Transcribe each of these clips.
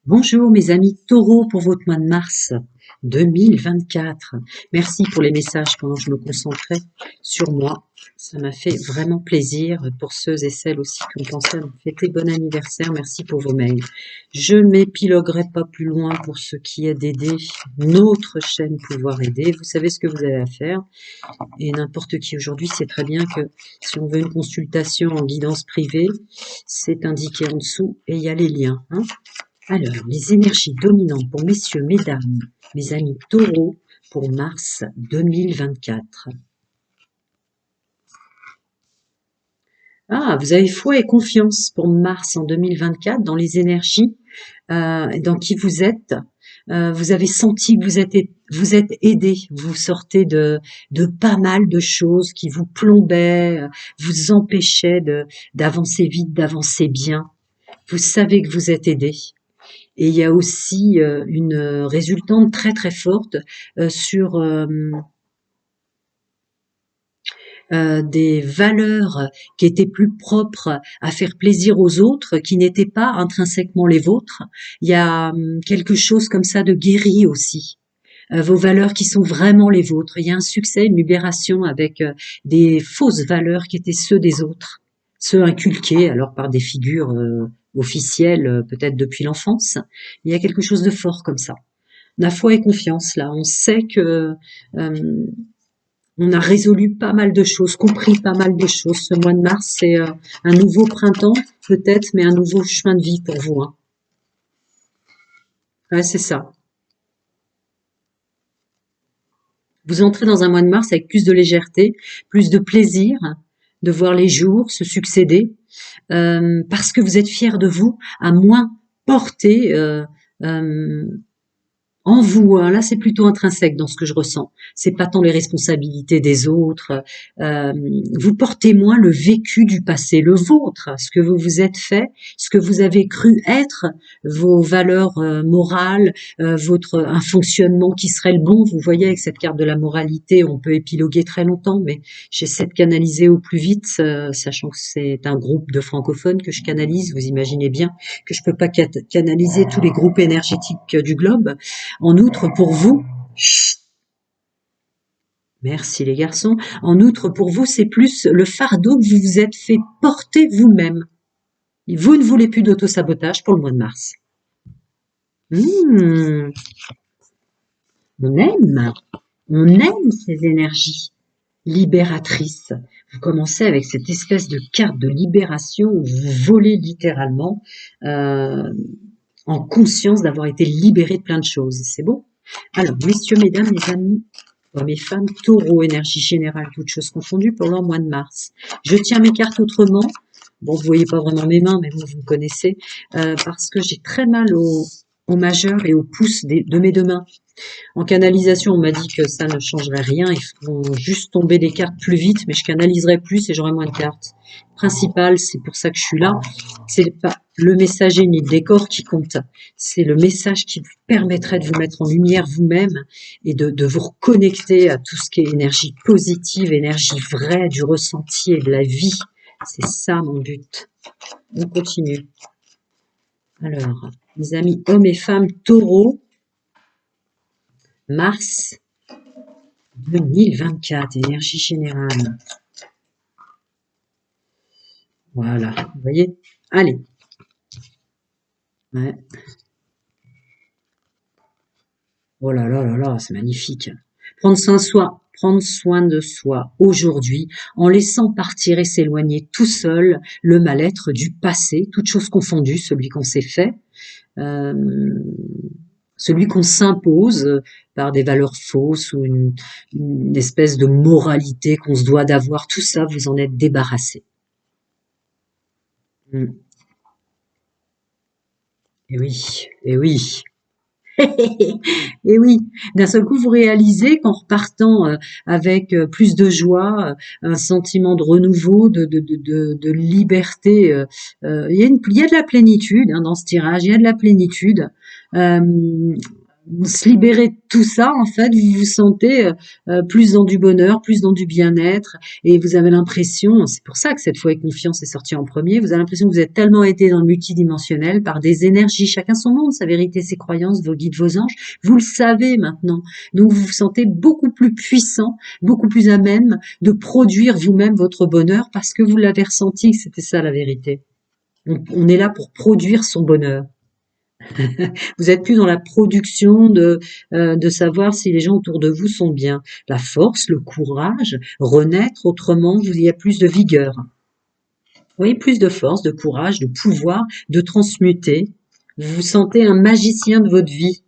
Bonjour mes amis taureaux pour votre mois de mars 2024. Merci pour les messages pendant que je me concentrais sur moi. Ça m'a fait vraiment plaisir. Pour ceux et celles aussi qui ont pensé à me fêter bon anniversaire, merci pour vos mails. Je ne m'épiloguerai pas plus loin pour ce qui est d'aider notre chaîne Pouvoir Aider. Vous savez ce que vous avez à faire. Et n'importe qui aujourd'hui sait très bien que si on veut une consultation en guidance privée, c'est indiqué en dessous et il y a les liens. Alors, les énergies dominantes pour messieurs, mesdames, mes amis taureaux, pour mars 2024. Ah, vous avez foi et confiance pour mars en 2024 dans les énergies, dans qui vous êtes. Vous avez senti que vous êtes aidé. Vous sortez de pas mal de choses qui vous plombaient, vous empêchaient d'avancer vite, d'avancer bien. Vous savez que vous êtes aidé. Et il y a aussi une résultante très très forte sur des valeurs qui étaient plus propres à faire plaisir aux autres, qui n'étaient pas intrinsèquement les vôtres. Il y a quelque chose comme ça de guéri aussi. Vos valeurs qui sont vraiment les vôtres. Il y a un succès, une libération avec des fausses valeurs qui étaient ceux des autres, ceux inculqués alors par des figures officielles, peut-être depuis l'enfance. Il y a quelque chose de fort comme ça. La foi et confiance, là. On sait que on a résolu pas mal de choses, compris pas mal de choses. Ce mois de mars, c'est un nouveau printemps, peut-être, mais un nouveau chemin de vie pour vous. Ouais, c'est ça. Vous entrez dans un mois de mars avec plus de légèreté, plus de plaisir de voir les jours se succéder, parce que vous êtes fiers de vous, à moins porter en vous, là c'est plutôt intrinsèque dans ce que je ressens. C'est pas tant les responsabilités des autres. Vous portez moins le vécu du passé, le vôtre, ce que vous vous êtes fait, ce que vous avez cru être, vos valeurs morales, un fonctionnement qui serait le bon. Vous voyez avec cette carte de la moralité, on peut épiloguer très longtemps, mais j'essaie de canaliser au plus vite, sachant que c'est un groupe de francophones que je canalise. Vous imaginez bien que je peux pas canaliser tous les groupes énergétiques du globe. En outre, pour vous, merci les garçons, en outre, pour vous, c'est plus le fardeau que vous vous êtes fait porter vous-même. Vous ne voulez plus d'auto-sabotage pour le mois de mars. Mmh, on aime, on aime ces énergies libératrices. Vous commencez avec cette espèce de carte de libération où vous volez littéralement en conscience d'avoir été libéré de plein de choses. C'est beau. Alors, messieurs, mesdames, les amis, hommes et femmes, taureau, énergie générale, toutes choses confondues pour leur mois de mars. Je tiens mes cartes autrement. Bon, vous voyez pas vraiment mes mains, mais vous me connaissez, parce que j'ai très mal au majeur et au pouce de mes deux mains. En canalisation, on m'a dit que ça ne changerait rien, il faut juste tomber les cartes plus vite, mais je canaliserai plus et j'aurai moins de cartes. Principal, c'est pour ça que je suis là, c'est pas le messager ni le décor qui compte, c'est le message qui vous permettrait de vous mettre en lumière vous-même et de vous reconnecter à tout ce qui est énergie positive, énergie vraie, du ressenti et de la vie. C'est ça mon but. On continue. Alors, mes amis hommes et femmes taureaux, mars 2024, énergie générale. Voilà, vous voyez? Allez. Ouais. Oh là là là là, c'est magnifique. Prendre soin de soi aujourd'hui, en laissant partir et s'éloigner tout seul le mal-être du passé, toutes choses confondues, celui qu'on s'est fait, euh, celui qu'on s'impose par des valeurs fausses ou une espèce de moralité qu'on se doit d'avoir, tout ça, vous en êtes débarrassé. Et oui, et oui. Et oui, d'un seul coup, vous réalisez qu'en repartant avec plus de joie, un sentiment de renouveau, de liberté, il y a de la plénitude dans ce tirage, il y a de la plénitude. Euh, se libérer de tout ça, en fait, vous vous sentez plus dans du bonheur, plus dans du bien-être, et vous avez l'impression, c'est pour ça que cette foi et confiance est sortie en premier, vous avez l'impression que vous êtes tellement été dans le multidimensionnel par des énergies, chacun son monde, sa vérité, ses croyances, vos guides, vos anges, vous le savez maintenant. Donc vous vous sentez beaucoup plus puissant, beaucoup plus à même de produire vous-même votre bonheur parce que vous l'avez ressenti, que c'était ça la vérité. On est là pour produire son bonheur. Vous êtes plus dans la production de savoir si les gens autour de vous sont bien. La force, le courage, renaître autrement, il y a plus de vigueur. Oui, plus de force, de courage, de pouvoir, de transmuter. Vous vous sentez un magicien de votre vie.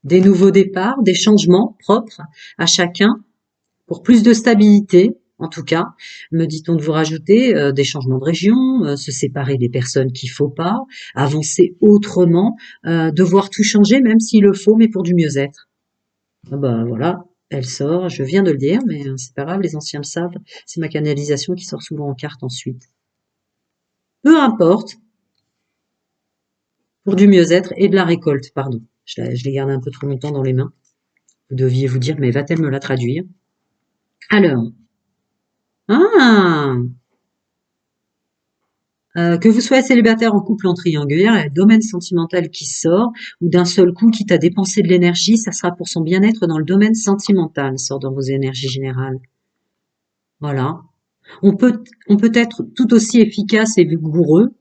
Des nouveaux départs, des changements propres à chacun pour plus de stabilité. En tout cas, me dit-on de vous rajouter des changements de région, se séparer des personnes qu'il faut pas, avancer autrement, devoir tout changer même s'il le faut, mais pour du mieux-être. Ah bah voilà, elle sort, je viens de le dire, mais c'est pas grave, les anciens le savent, c'est ma canalisation qui sort souvent en carte ensuite. Peu importe, pour du mieux-être et de la récolte, pardon. Je l'ai gardé un peu trop longtemps dans les mains. Vous deviez vous dire, mais va-t-elle me la traduire? Alors, ah, que vous soyez célibataire, en couple, en triangulaire, il y a le domaine sentimental qui sort, ou d'un seul coup, quitte à dépenser de l'énergie, ça sera pour son bien-être dans le domaine sentimental, sort dans vos énergies générales. Voilà. On peut être tout aussi efficace et vigoureux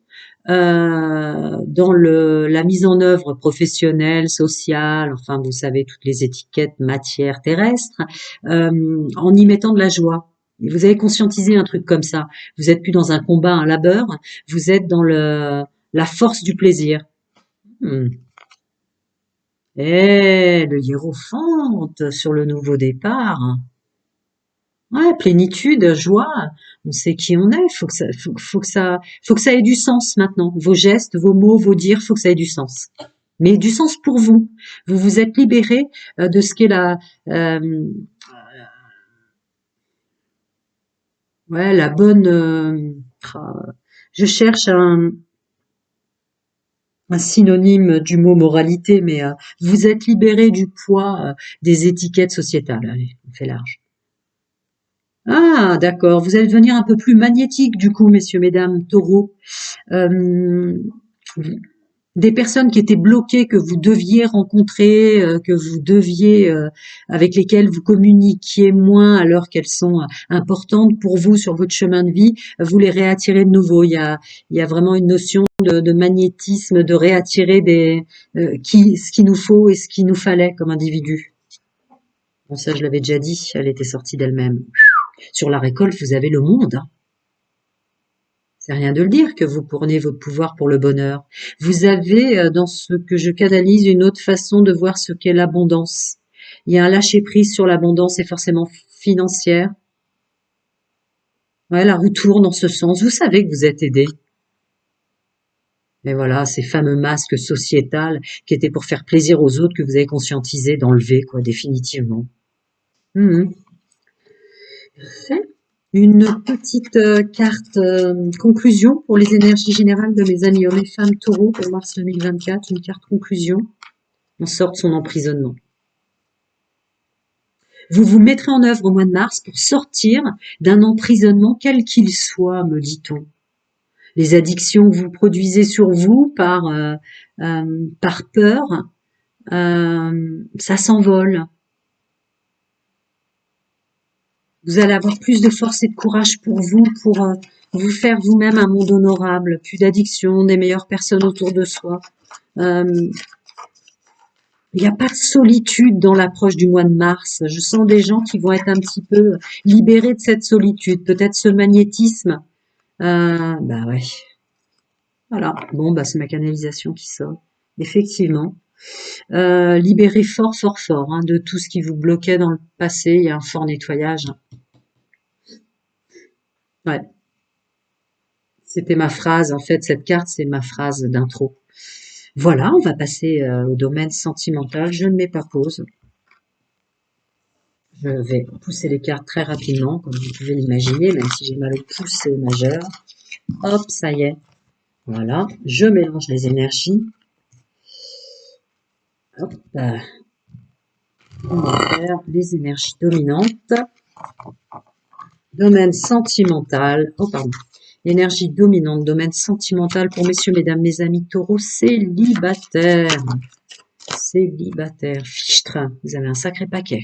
dans la mise en œuvre professionnelle, sociale, enfin vous savez toutes les étiquettes matière terrestre, en y mettant de la joie. Et vous avez conscientisé un truc comme ça. Vous êtes plus dans un combat, un labeur, vous êtes dans la force du plaisir. Hmm. Et le hiérophante sur le nouveau départ. Ouais, plénitude, joie, on sait qui on est, faut que ça ait du sens maintenant. Vos gestes, vos mots, vos dires, faut que ça ait du sens. Mais du sens pour vous. Vous vous êtes libéré de ce qu'est euh, la bonne, je cherche un synonyme du mot moralité, mais vous êtes libéré du poids des étiquettes sociétales. Allez, on fait large. Ah, d'accord. Vous allez devenir un peu plus magnétique, du coup, messieurs, mesdames, taureaux. Euh, des personnes qui étaient bloquées, que vous deviez rencontrer, que vous deviez, avec lesquelles vous communiquiez moins alors qu'elles sont importantes pour vous sur votre chemin de vie, vous les réattirez de nouveau. Il y a vraiment une notion de magnétisme, de réattirer ce qu'il nous faut et ce qu'il nous fallait comme individu. Bon, ça, je l'avais déjà dit, elle était sortie d'elle-même. Sur la récolte, vous avez le monde. C'est rien de le dire que vous prenez votre pouvoir pour le bonheur. Vous avez dans ce que je canalise une autre façon de voir ce qu'est l'abondance. Il y a un lâcher-prise sur l'abondance et forcément financière. Ouais, la roue tourne dans ce sens. Vous savez que vous êtes aidé. Mais voilà, ces fameux masques sociétals qui étaient pour faire plaisir aux autres que vous avez conscientisé d'enlever, quoi, définitivement. Mmh. Une petite carte conclusion pour les énergies générales de mes amis hommes et femmes taureaux pour mars 2024. Une carte conclusion. On sort de son emprisonnement. Vous vous mettrez en œuvre au mois de mars pour sortir d'un emprisonnement quel qu'il soit, me dit-on. Les addictions que vous produisez sur vous par peur, ça s'envole. Vous allez avoir plus de force et de courage pour vous, pour vous faire vous-même un monde honorable, plus d'addiction, des meilleures personnes autour de soi. Il n'y a pas de solitude dans l'approche du mois de mars. Je sens des gens qui vont être un petit peu libérés de cette solitude, peut-être ce magnétisme. Bah ouais. Voilà. Bon, bah c'est ma canalisation qui sort. Effectivement. Libérez fort, fort, fort de tout ce qui vous bloquait dans le passé. Il y a un fort nettoyage. Ouais. C'était ma phrase, en fait, cette carte, c'est ma phrase d'intro. Voilà, on va passer au domaine sentimental. Je ne mets pas pause. Je vais pousser les cartes très rapidement, comme vous pouvez l'imaginer, même si j'ai mal au pouce, c'est au majeur. Hop, ça y est. Voilà, je mélange les énergies. Hop, on va faire les énergies dominantes. Domaine sentimental. Oh, pardon. Énergie dominante, domaine sentimental pour messieurs, mesdames, mes amis taureaux célibataires. Célibataire, fichtre, vous avez un sacré paquet.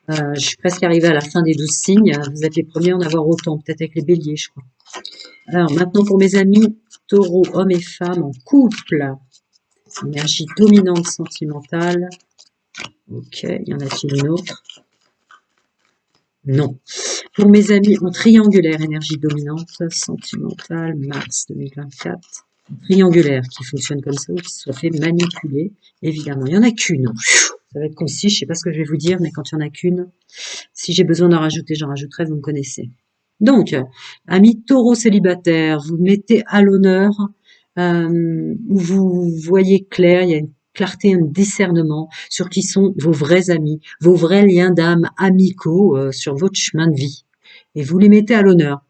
Je suis presque arrivée à la fin des 12 signes. Vous êtes les premiers à en avoir autant, peut-être avec les béliers, je crois. Alors, maintenant pour mes amis taureaux, hommes et femmes en couple. Énergie dominante sentimentale. Ok, y en a-t-il une autre? Non. Pour mes amis en triangulaire, énergie dominante sentimentale, mars 2024. Triangulaire qui fonctionne comme ça ou qui soit fait manipuler, évidemment. Il n'y en a qu'une. Ça va être concis, je ne sais pas ce que je vais vous dire, mais quand il n'y en a qu'une, si j'ai besoin d'en rajouter, j'en rajouterai, vous me connaissez. Donc, amis taureaux célibataires, vous mettez à l'honneur, où vous voyez clair, il y a une clarté, un discernement sur qui sont vos vrais amis, vos vrais liens d'âme amicaux sur votre chemin de vie. Et vous les mettez à l'honneur.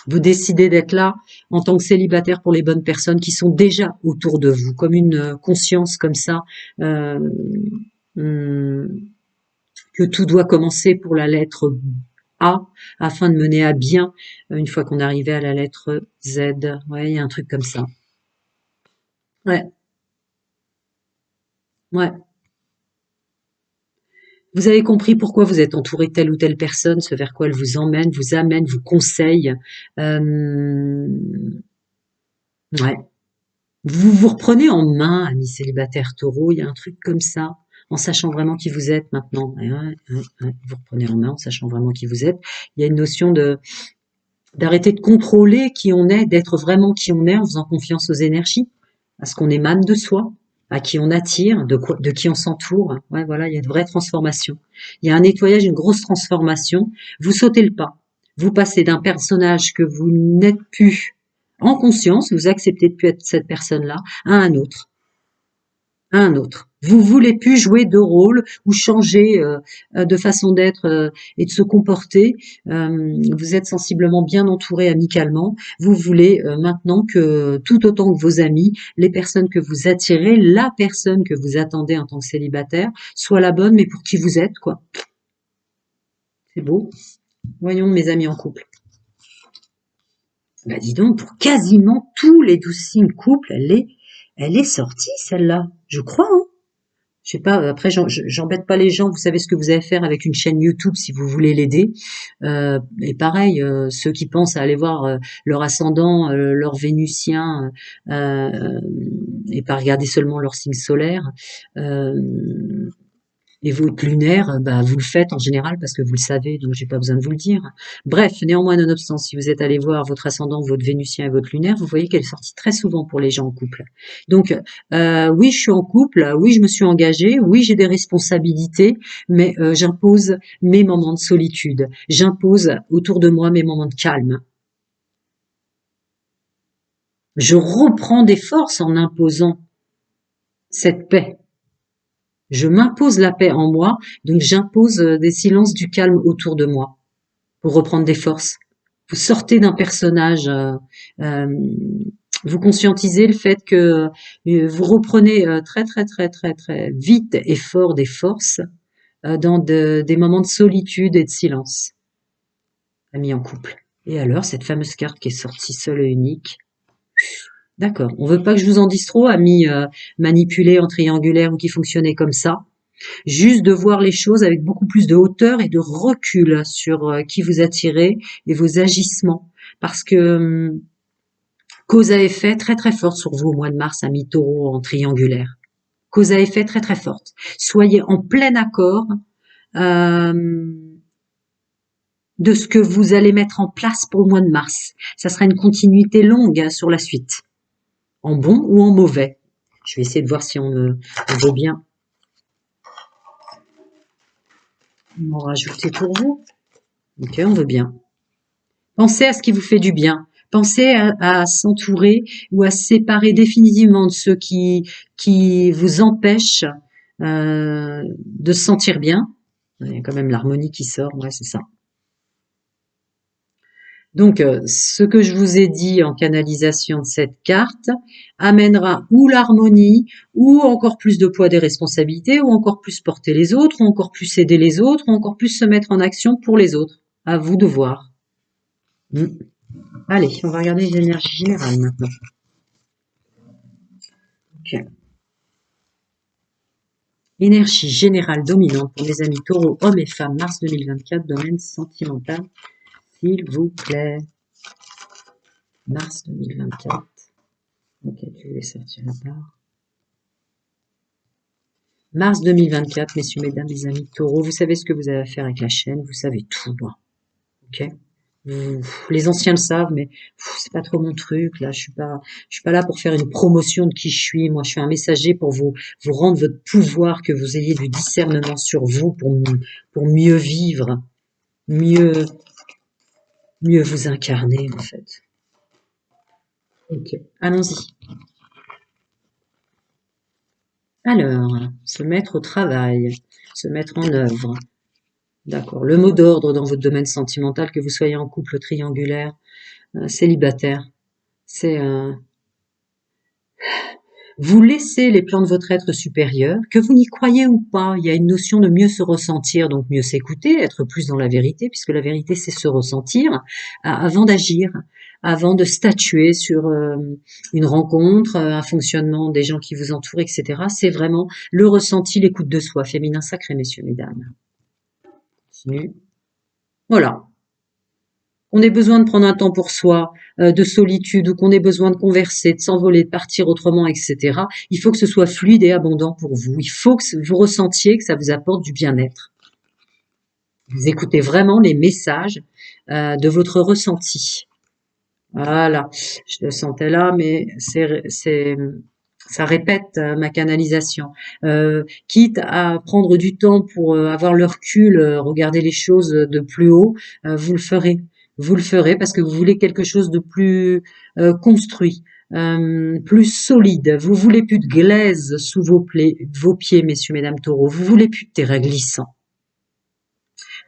Vous décidez d'être là en tant que célibataire pour les bonnes personnes qui sont déjà autour de vous, comme une conscience comme ça, que tout doit commencer pour la lettre A afin de mener à bien une fois qu'on est arrivé à la lettre Z. Ouais, il y a un truc comme ça. Ouais, ouais. Vous avez compris pourquoi vous êtes entouré de telle ou telle personne, ce vers quoi elle vous emmène, vous amène, vous conseille. Ouais. Vous vous reprenez en main, amis célibataires taureaux, il y a un truc comme ça, en sachant vraiment qui vous êtes maintenant. Vous reprenez en main en sachant vraiment qui vous êtes. Il y a une notion d'arrêter de contrôler qui on est, d'être vraiment qui on est en faisant confiance aux énergies, à ce qu'on émane de soi, à qui on attire, de qui on s'entoure. Ouais, voilà, il y a une vraie transformation. Il y a un nettoyage, une grosse transformation. Vous sautez le pas. Vous passez d'un personnage que vous n'êtes plus en conscience, vous acceptez de plus être cette personne-là, à un autre. À un autre. Vous voulez plus jouer de rôle ou changer de façon d'être et de se comporter. Vous êtes sensiblement bien entouré amicalement. Vous voulez maintenant que tout autant que vos amis, les personnes que vous attirez, la personne que vous attendez en tant que célibataire, soit la bonne, mais pour qui vous êtes, quoi. C'est beau. Voyons mes amis en couple. Bah dis donc, pour quasiment tous les 12 signes couple, elle est sortie celle-là. Je crois, hein. Je sais pas, après j'embête pas les gens, vous savez ce que vous allez faire avec une chaîne YouTube si vous voulez l'aider. Et pareil, ceux qui pensent à aller voir leur ascendant, leur vénusien, et pas regarder seulement leur signe solaire, euh, et votre lunaire, bah, vous le faites en général parce que vous le savez, donc j'ai pas besoin de vous le dire. Bref, néanmoins, nonobstant, si vous êtes allé voir votre ascendant, votre vénusien et votre lunaire, vous voyez qu'elle est sortie très souvent pour les gens en couple. Donc, oui, je suis en couple, oui, je me suis engagée, oui, j'ai des responsabilités, mais j'impose mes moments de solitude. J'impose autour de moi mes moments de calme. Je reprends des forces en imposant cette paix. Je m'impose la paix en moi, donc j'impose des silences du calme autour de moi pour reprendre des forces. Vous sortez d'un personnage, euh, vous conscientisez le fait que vous reprenez très très très très très vite et fort des forces dans des moments de solitude et de silence, amis en couple. Et alors, cette fameuse carte qui est sortie seule et unique. D'accord. On veut pas que je vous en dise trop, amis manipulés en triangulaire ou qui fonctionnaient comme ça. Juste de voir les choses avec beaucoup plus de hauteur et de recul sur qui vous attirez et vos agissements. Parce que cause à effet très très forte sur vous au mois de mars, amis taureau en triangulaire. Cause à effet très très forte. Soyez en plein accord euh, de ce que vous allez mettre en place pour le mois de mars. Ça sera une continuité longue sur la suite, en bon ou en mauvais. Je vais essayer de voir si on veut bien m'en rajouter pour vous. Ok, on veut bien. Pensez à ce qui vous fait du bien. Pensez à s'entourer ou à se séparer définitivement de ceux qui vous empêchent de se sentir bien. Il y a quand même l'harmonie qui sort, ouais, c'est ça. Donc, ce que je vous ai dit en canalisation de cette carte amènera ou l'harmonie, ou encore plus de poids des responsabilités, ou encore plus porter les autres, ou encore plus aider les autres, ou encore plus se mettre en action pour les autres. À vous de voir. Allez, on va regarder les énergies générales maintenant. Ok. Énergie générale dominante pour mes amis taureaux, hommes et femmes, mars 2024, domaine sentimental, s'il vous plaît. Mars 2024. Ok, tu vais sortir la part. Mars 2024, messieurs, mesdames, mes amis taureaux, vous savez ce que vous avez à faire avec la chaîne, vous savez tout, moi. Ok? Les anciens le savent, mais c'est pas trop mon truc. Là, je suis pas là pour faire une promotion de qui je suis. Moi, je suis un messager pour vous rendre votre pouvoir, que vous ayez du discernement sur vous pour mieux vivre, mieux vous incarner, en fait. Ok, allons-y. Alors, se mettre au travail, se mettre en œuvre. D'accord. Le mot d'ordre dans votre domaine sentimental, que vous soyez en couple triangulaire, célibataire, c'est vous laissez les plans de votre être supérieur, que vous n'y croyez ou pas. Il y a une notion de mieux se ressentir, donc mieux s'écouter, être plus dans la vérité, puisque la vérité c'est se ressentir, avant d'agir, avant de statuer sur une rencontre, un fonctionnement des gens qui vous entourent, etc. C'est vraiment le ressenti, l'écoute de soi, féminin sacré, messieurs, mesdames. Continue. Voilà. On ait besoin de prendre un temps pour soi, de solitude, ou qu'on ait besoin de converser, de s'envoler, de partir autrement, etc. Il faut que ce soit fluide et abondant pour vous. Il faut que vous ressentiez que ça vous apporte du bien-être. Vous écoutez vraiment les messages de votre ressenti. Voilà, je le sentais là, mais ça répète ma canalisation. Quitte à prendre du temps pour avoir le recul, regarder les choses de plus haut, vous le ferez. Vous le ferez parce que vous voulez quelque chose de plus construit, plus solide. Vous voulez plus de glaise sous vos pieds, messieurs, mesdames taureaux. Vous voulez plus de terrain glissant.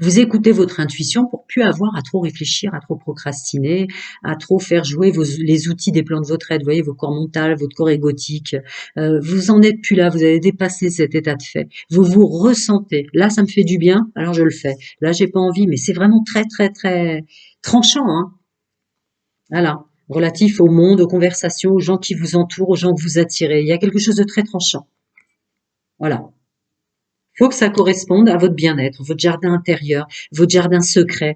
Vous écoutez votre intuition pour plus avoir à trop réfléchir, à trop procrastiner, à trop faire jouer les outils des plans de votre aide. Vous voyez, vos corps mentaux, votre corps égotique. Vous en êtes plus là. Vous avez dépassé cet état de fait. Vous vous ressentez. Là, ça me fait du bien. Alors je le fais. Là, j'ai pas envie, mais c'est vraiment très, très, très tranchant, hein. Voilà. Relatif au monde, aux conversations, aux gens qui vous entourent, aux gens que vous attirez. Il y a quelque chose de très tranchant. Voilà. Faut que ça corresponde à votre bien-être, votre jardin intérieur, votre jardin secret.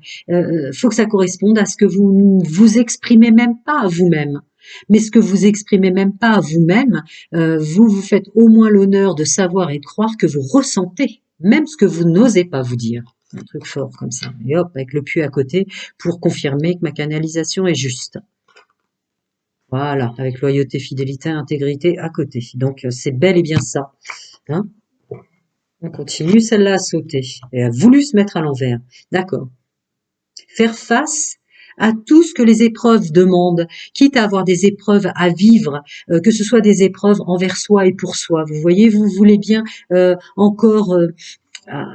Faut que ça corresponde à ce que vous vous exprimez même pas à vous-même. Mais ce que vous exprimez même pas à vous-même, vous vous faites au moins l'honneur de savoir et de croire que vous ressentez, même ce que vous n'osez pas vous dire. Un truc fort comme ça. Et hop, avec le puits à côté pour confirmer que ma canalisation est juste. Voilà, avec loyauté, fidélité, intégrité à côté. Donc c'est bel et bien ça. Hein? On continue, celle-là a sauté. Elle a voulu se mettre à l'envers. D'accord. Faire face à tout ce que les épreuves demandent, quitte à avoir des épreuves à vivre, que ce soit des épreuves envers soi et pour soi. Vous voyez, vous voulez bien encore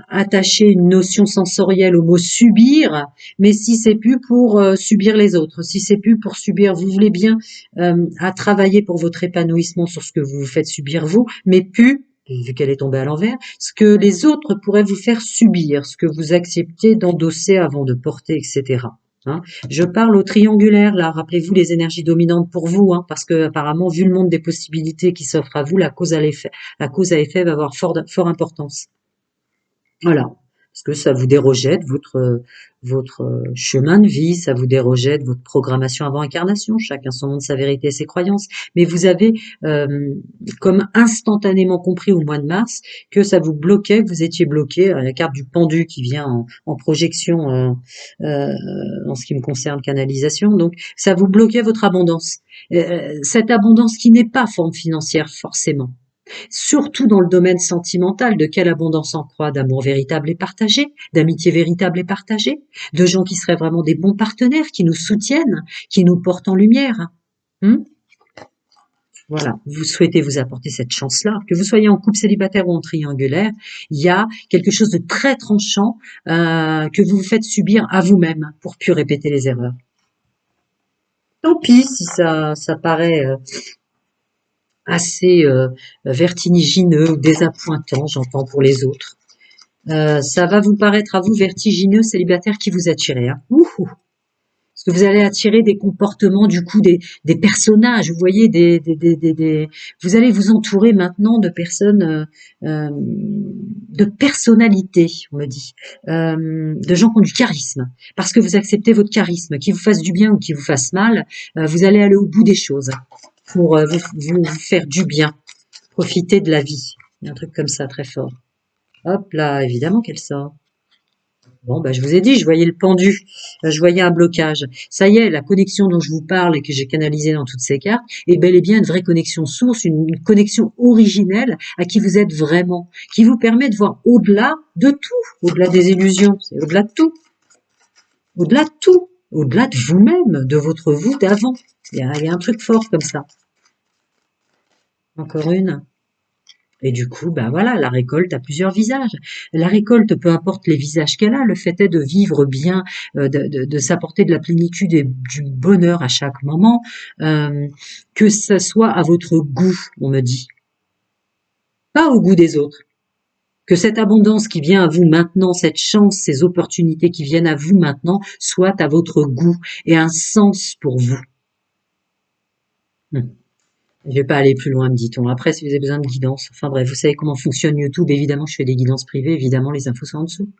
attacher une notion sensorielle au mot subir, mais si c'est plus pour subir les autres, si c'est plus pour subir, vous voulez bien à travailler pour votre épanouissement sur ce que vous vous faites subir vous, mais plus vu qu'elle est tombée à l'envers, ce que les autres pourraient vous faire subir, ce que vous acceptez d'endosser avant de porter, etc. Hein. Je parle au triangulaire, là, rappelez-vous les énergies dominantes pour vous, hein, parce que apparemment, vu le monde des possibilités qui s'offre à vous, la cause à effet va avoir fort importance. Voilà. Parce que ça vous dérojette votre chemin de vie, ça vous dérojette votre programmation avant incarnation, chacun son monde, sa vérité et ses croyances. Mais vous avez comme instantanément compris au mois de mars que ça vous bloquait, que vous étiez bloqué. La carte du pendu qui vient en projection en ce qui me concerne canalisation. Donc ça vous bloquait votre abondance. Cette abondance qui n'est pas forme financière forcément. Surtout dans le domaine sentimental, de quelle abondance en croix, d'amour véritable et partagé, d'amitié véritable et partagée, de gens qui seraient vraiment des bons partenaires, qui nous soutiennent, qui nous portent en lumière. Voilà, vous souhaitez vous apporter cette chance-là, que vous soyez en couple célibataire ou en triangulaire, il y a quelque chose de très tranchant que vous vous faites subir à vous-même pour plus répéter les erreurs. Tant pis si ça paraît assez vertigineux ou désappointant, j'entends pour les autres. Ça va vous paraître à vous vertigineux, célibataire, qui vous attirez, hein. Ouhou. Parce que vous allez attirer des comportements, du coup, des personnages, vous voyez, vous allez vous entourer maintenant de personnes, de personnalités, on me dit, de gens qui ont du charisme. Parce que vous acceptez votre charisme, qu'il vous fasse du bien ou qu'il vous fasse mal, vous allez aller au bout des choses pour vous faire du bien, profiter de la vie. Il y a un truc comme ça, très fort. Hop là, évidemment qu'elle sort. Bon, bah, je vous ai dit, je voyais le pendu, je voyais un blocage. Ça y est, la connexion dont je vous parle et que j'ai canalisée dans toutes ces cartes est bel et bien une vraie connexion source, une connexion originelle à qui vous êtes vraiment, qui vous permet de voir au-delà de tout, au-delà des illusions, c'est au-delà de tout, au-delà de tout, au-delà de vous-même, de votre vous d'avant. Il y a un truc fort comme ça. Encore une. Et du coup, ben voilà, la récolte a plusieurs visages. La récolte, peu importe les visages qu'elle a, le fait est de vivre bien, de s'apporter de la plénitude et du bonheur à chaque moment, que ce soit à votre goût, on me dit, pas au goût des autres. Que cette abondance qui vient à vous maintenant, cette chance, ces opportunités qui viennent à vous maintenant, soient à votre goût et un sens pour vous. Je vais pas aller plus loin, me dit-on. Après, si vous avez besoin de guidance, enfin bref, vous savez comment fonctionne YouTube. Évidemment, je fais des guidances privées. Évidemment, les infos sont en dessous.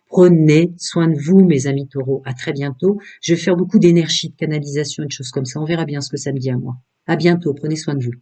Prenez soin de vous, mes amis taureaux. À très bientôt. Je vais faire beaucoup d'énergie, de canalisation et de choses comme ça. On verra bien ce que ça me dit à moi. À bientôt. Prenez soin de vous.